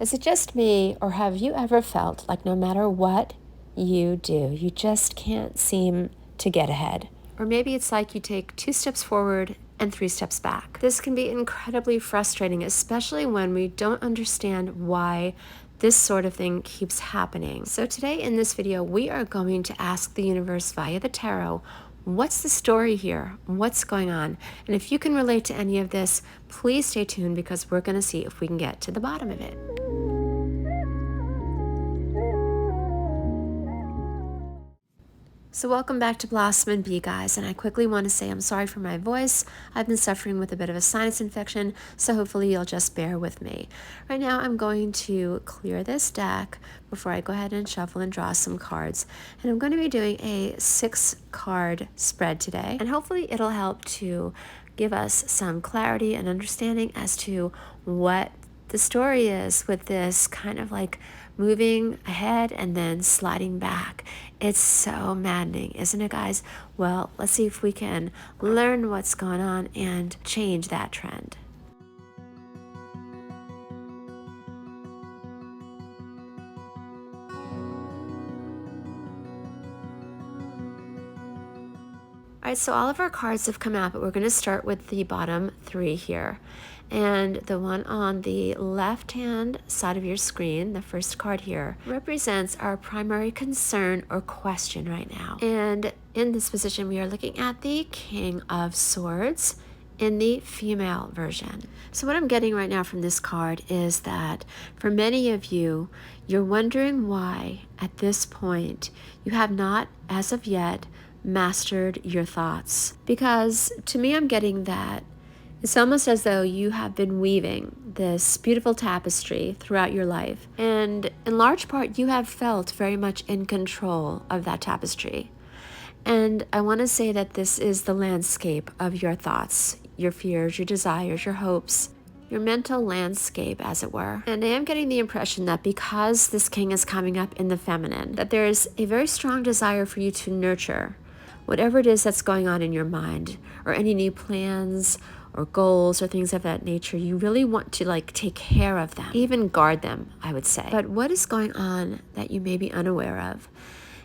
Is it just me, or have you ever felt like no matter what you do, you just can't seem to get ahead? Or maybe it's like you take 2 steps forward and 3 steps back. This can be incredibly frustrating, especially when we don't understand why this sort of thing keeps happening. So today in this video, we are going to ask the universe via the tarot, what's the story here? What's going on? And if you can relate to any of this, please stay tuned because we're going to see if we can get to the bottom of it. So welcome back to Blossom and Bee, guys, and I quickly want to say I'm sorry for my voice. I've been suffering with a bit of a sinus infection, so hopefully you'll just bear with me. Right now I'm going to clear this deck before I go ahead and shuffle and draw some cards. And I'm going to be doing a 6-card spread today, and hopefully it'll help to give us some clarity and understanding as to what the story is with this kind of like moving ahead and then sliding back. It's so maddening, isn't it, guys? Well, let's see if we can learn what's going on and change that trend. All right, so all of our cards have come out, but we're going to start with the bottom 3 here. And the one on the left-hand side of your screen, the first card here, represents our primary concern or question right now. And in this position, we are looking at the King of Swords in the female version. So what I'm getting right now from this card is that for many of you, you're wondering why at this point you have not, as of yet, mastered your thoughts. Because to me, I'm getting that it's almost as though you have been weaving this beautiful tapestry throughout your life. And in large part, you have felt very much in control of that tapestry. And I want to say that this is the landscape of your thoughts, your fears, your desires, your hopes, your mental landscape, as it were. And I am getting the impression that because this king is coming up in the feminine, that there is a very strong desire for you to nurture whatever it is that's going on in your mind, or any new plans or goals or things of that nature. You really want to like take care of them, even guard them, I would say. But what is going on that you may be unaware of?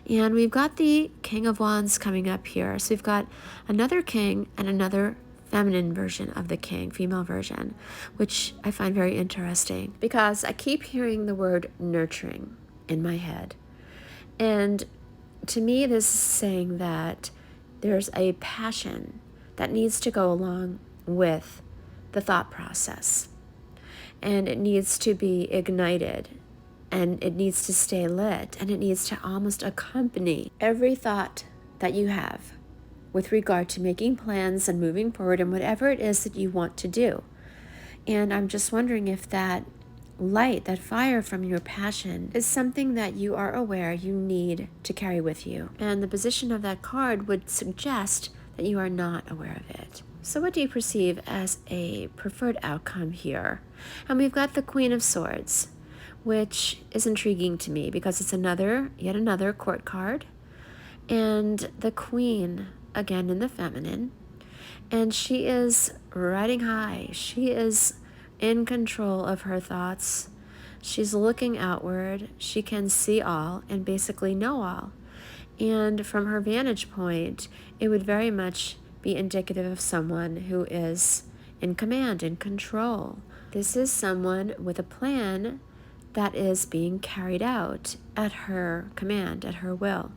And we've got the King of Wands coming up here. So we've got another king and another feminine version of the king, female version, which I find very interesting because I keep hearing the word nurturing in my head. And to me, this is saying that there's a passion that needs to go along with the thought process. And it needs to be ignited, and it needs to stay lit, and it needs to almost accompany every thought that you have with regard to making plans and moving forward and whatever it is that you want to do. And I'm just wondering if that light, that fire from your passion is something that you are aware you need to carry with you. And the position of that card would suggest that you are not aware of it. So what do you perceive as a preferred outcome here? And we've got the Queen of Swords, which is intriguing to me because it's yet another court card. And the Queen, again in the feminine, and she is riding high. She is in control of her thoughts. She's looking outward. She can see all and basically know all. And from her vantage point, it would very much be indicative of someone who is in command, in control. This is someone with a plan that is being carried out at her command, at her will.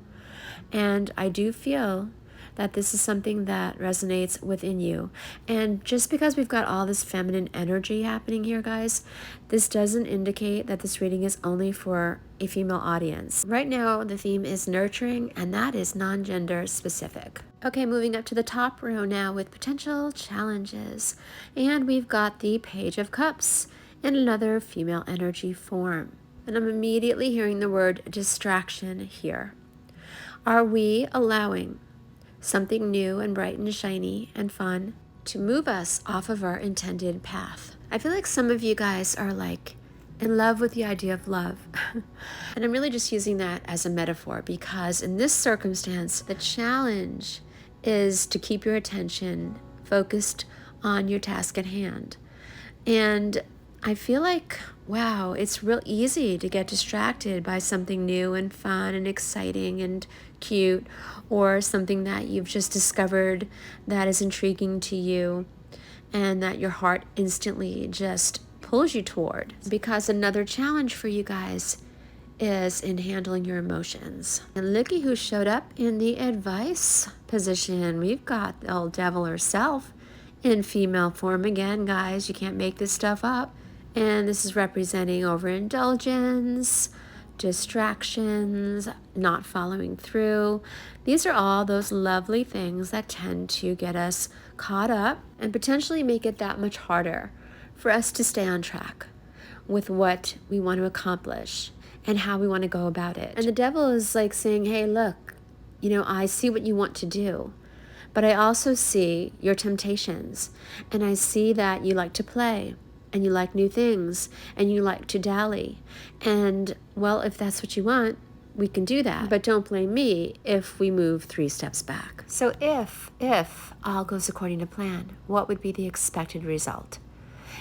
And I do feel that this is something that resonates within you. And just because we've got all this feminine energy happening here, guys, this doesn't indicate that this reading is only for a female audience. Right now, the theme is nurturing, and that is non-gender specific. Okay, moving up to the top row now with potential challenges. And we've got the Page of Cups in another female energy form. And I'm immediately hearing the word distraction here. Are we allowing something new and bright and shiny and fun to move us off of our intended path? I feel like some of you guys are like in love with the idea of love. And I'm really just using that as a metaphor because in this circumstance, the challenge is to keep your attention focused on your task at hand. And I feel like wow, it's real easy to get distracted by something new and fun and exciting and cute, or something that you've just discovered that is intriguing to you and that your heart instantly just pulls you toward. Because another challenge for you guys is in handling your emotions. And looky who showed up in the advice position. We've got the old devil herself in female form again, guys. You can't make this stuff up. And this is representing overindulgence, distractions, not following through. These are all those lovely things that tend to get us caught up and potentially make it that much harder for us to stay on track with what we want to accomplish and how we want to go about it. And the devil is like saying, hey, look, I see what you want to do, but I also see your temptations, and I see that you like to play, and you like new things, and you like to dally. And, well, if that's what you want, we can do that. But don't blame me if we move 3 steps back. So if all goes according to plan, what would be the expected result?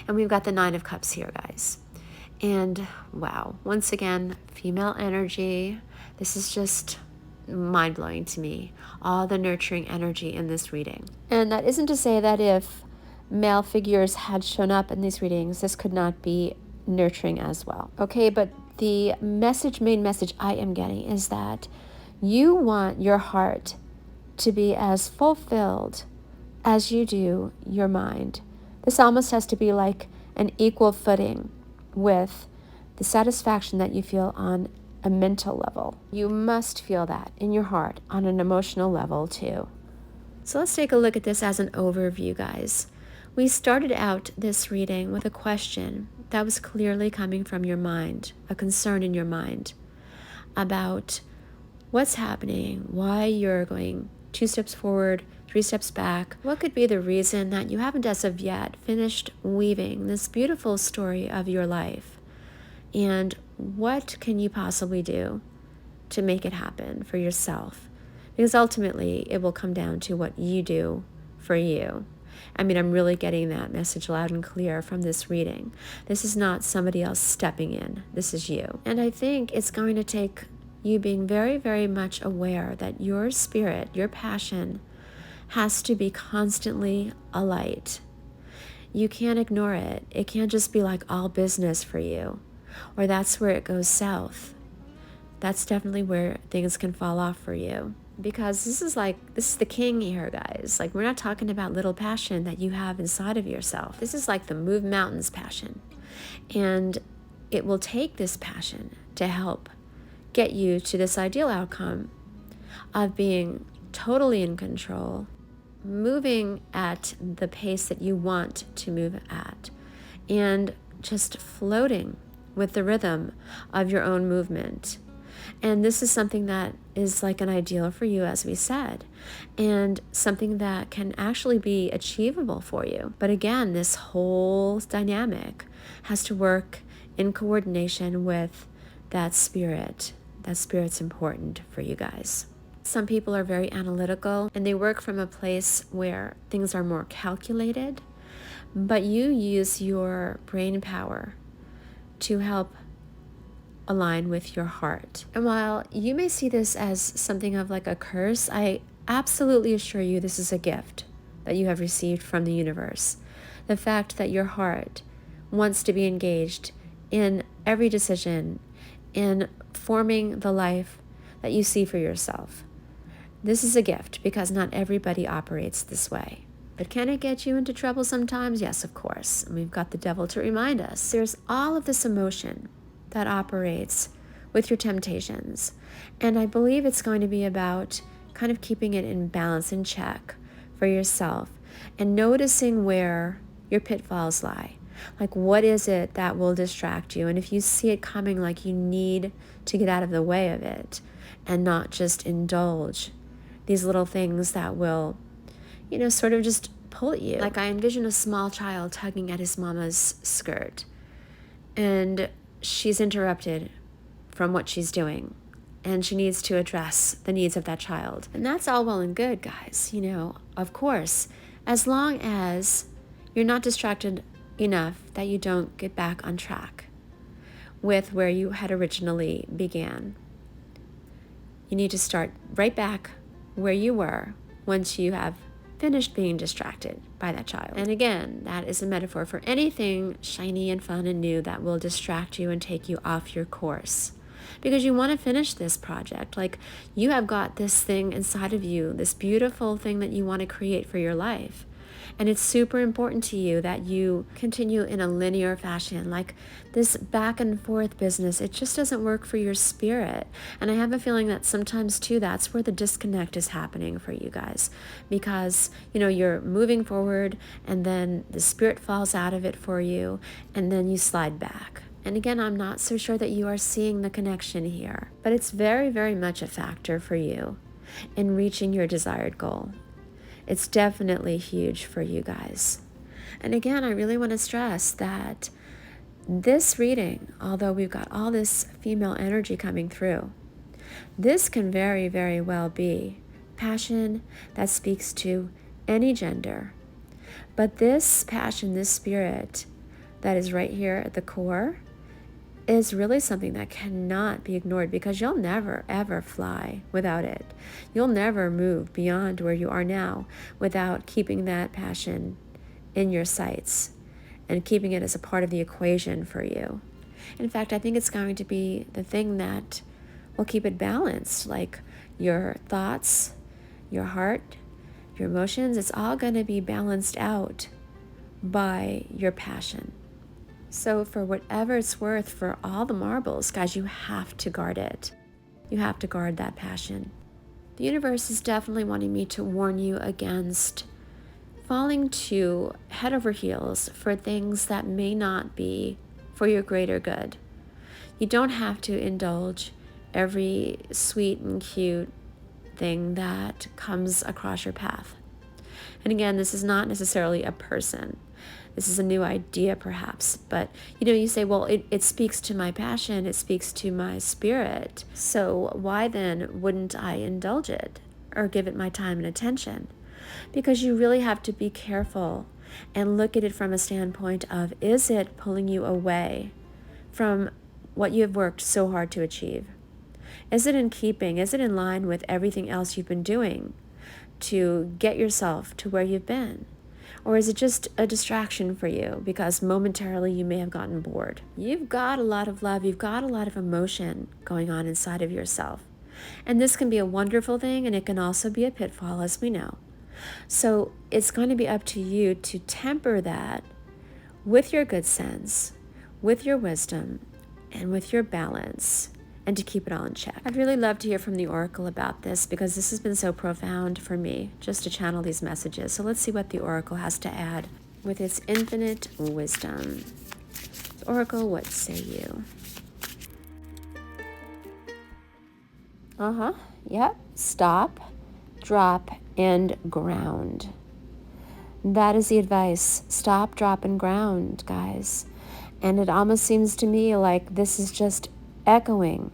And we've got the 9 of Cups here, guys. And wow, once again, female energy. This is just mind-blowing to me. All the nurturing energy in this reading. And that isn't to say that if male figures had shown up in these readings, this could not be nurturing as well. Okay, but the main message I am getting is that you want your heart to be as fulfilled as you do your mind. This almost has to be like an equal footing with the satisfaction that you feel on a mental level. You must feel that in your heart on an emotional level too. So let's take a look at this as an overview, guys. We started out this reading with a question that was clearly coming from your mind, a concern in your mind about what's happening, why you're going 2 steps forward, 3 steps back. What could be the reason that you haven't as of yet finished weaving this beautiful story of your life? And what can you possibly do to make it happen for yourself? Because ultimately it will come down to what you do for you. I mean, I'm really getting that message loud and clear from this reading. This is not somebody else stepping in. This is you. And I think it's going to take you being very, very much aware that your spirit, your passion, has to be constantly alight. You can't ignore it. It can't just be like all business for you, or that's where it goes south. That's definitely where things can fall off for you. Because this is the king here, guys. Like, we're not talking about little passion that you have inside of yourself. This is like the move mountains passion. And it will take this passion to help get you to this ideal outcome of being totally in control, moving at the pace that you want to move at, and just floating with the rhythm of your own movement. And this is something that is like an ideal for you, as we said, and something that can actually be achievable for you. But again, this whole dynamic has to work in coordination with that spirit. That spirit's important for you guys. Some people are very analytical and they work from a place where things are more calculated, but you use your brain power to help align with your heart. And while you may see this as something of like a curse, I absolutely assure you this is a gift that you have received from the universe. The fact that your heart wants to be engaged in every decision, in forming the life that you see for yourself. This is a gift because not everybody operates this way. But can it get you into trouble sometimes? Yes, of course. And we've got the devil to remind us. There's all of this emotion that operates with your temptations. And I believe it's going to be about kind of keeping it in balance, in check for yourself, and noticing where your pitfalls lie. Like, what is it that will distract you? And if you see it coming, like, you need to get out of the way of it and not just indulge these little things that will, sort of just pull at you. Like, I envision a small child tugging at his mama's skirt, and she's interrupted from what she's doing, and she needs to address the needs of that child. And that's all well and good, guys, of course, as long as you're not distracted enough that you don't get back on track. with where you had originally began. You need to start right back where you were once you have finished being distracted by that child. And again, that is a metaphor for anything shiny and fun and new that will distract you and take you off your course. Because you want to finish this project. Like, you have got this thing inside of you, this beautiful thing that you want to create for your life. And it's super important to you that you continue in a linear fashion. Like, this back and forth business, it just doesn't work for your spirit. And I have a feeling that sometimes too, that's where the disconnect is happening for you guys. Because, you're moving forward and then the spirit falls out of it for you and then you slide back. And again, I'm not so sure that you are seeing the connection here, but it's very, very much a factor for you in reaching your desired goal. It's definitely huge for you guys. And again, I really want to stress that this reading, although we've got all this female energy coming through, this can very, very well be passion that speaks to any gender. But this passion, this spirit that is right here at the core, is really something that cannot be ignored, because you'll never, ever fly without it. You'll never move beyond where you are now without keeping that passion in your sights and keeping it as a part of the equation for you. In fact, I think it's going to be the thing that will keep it balanced, like your thoughts, your heart, your emotions. It's all going to be balanced out by your passion. So for whatever it's worth, for all the marbles, guys, you have to guard it. You have to guard that passion. The universe is definitely wanting me to warn you against falling to head over heels for things that may not be for your greater good. You don't have to indulge every sweet and cute thing that comes across your path. And again, this is not necessarily a person. This is a new idea, perhaps. But, you say, well, it speaks to my passion. It speaks to my spirit. So why then wouldn't I indulge it or give it my time and attention? Because you really have to be careful and look at it from a standpoint of, is it pulling you away from what you have worked so hard to achieve? Is it in keeping? Is it in line with everything else you've been doing to get yourself to where you've been? Or is it just a distraction for you because momentarily you may have gotten bored? You've got a lot of love. You've got a lot of emotion going on inside of yourself. And this can be a wonderful thing, and it can also be a pitfall, as we know. So it's going to be up to you to temper that with your good sense, with your wisdom, and with your balance, and to keep it all in check. I'd really love to hear from the Oracle about this, because this has been so profound for me just to channel these messages. So let's see what the Oracle has to add with its infinite wisdom. Oracle, what say you? Yep. Stop, drop, and ground. That is the advice. Stop, drop, and ground, guys. And it almost seems to me like this is just echoing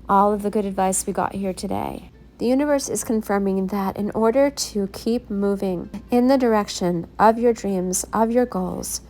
all of the good advice we got here today. The universe is confirming that in order to keep moving in the direction of your dreams, of your goals,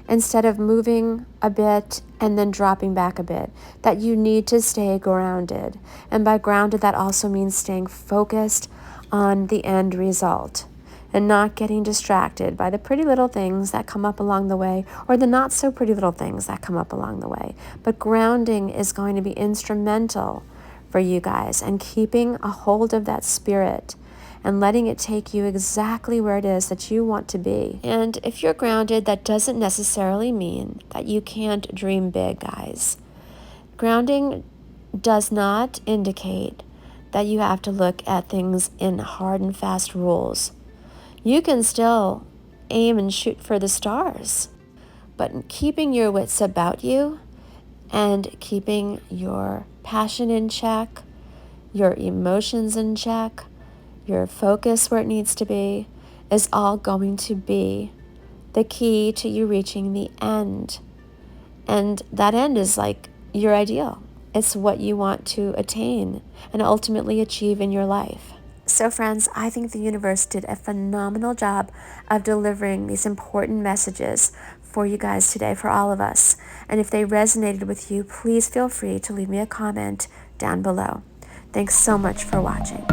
instead of moving a bit and then dropping back a bit, that you need to stay grounded. And by grounded, that also means staying focused on the end result and not getting distracted by the pretty little things that come up along the way, or the not so pretty little things that come up along the way. But grounding is going to be instrumental for you guys, and keeping a hold of that spirit and letting it take you exactly where it is that you want to be. And if you're grounded, that doesn't necessarily mean that you can't dream big, guys. Grounding does not indicate that you have to look at things in hard and fast rules. You can still aim and shoot for the stars, but keeping your wits about you and keeping your passion in check, your emotions in check, your focus where it needs to be, is all going to be the key to you reaching the end. And that end is like your ideal. It's what you want to attain and ultimately achieve in your life. So friends, I think the universe did a phenomenal job of delivering these important messages for you guys today, for all of us. And if they resonated with you, please feel free to leave me a comment down below. Thanks so much for watching.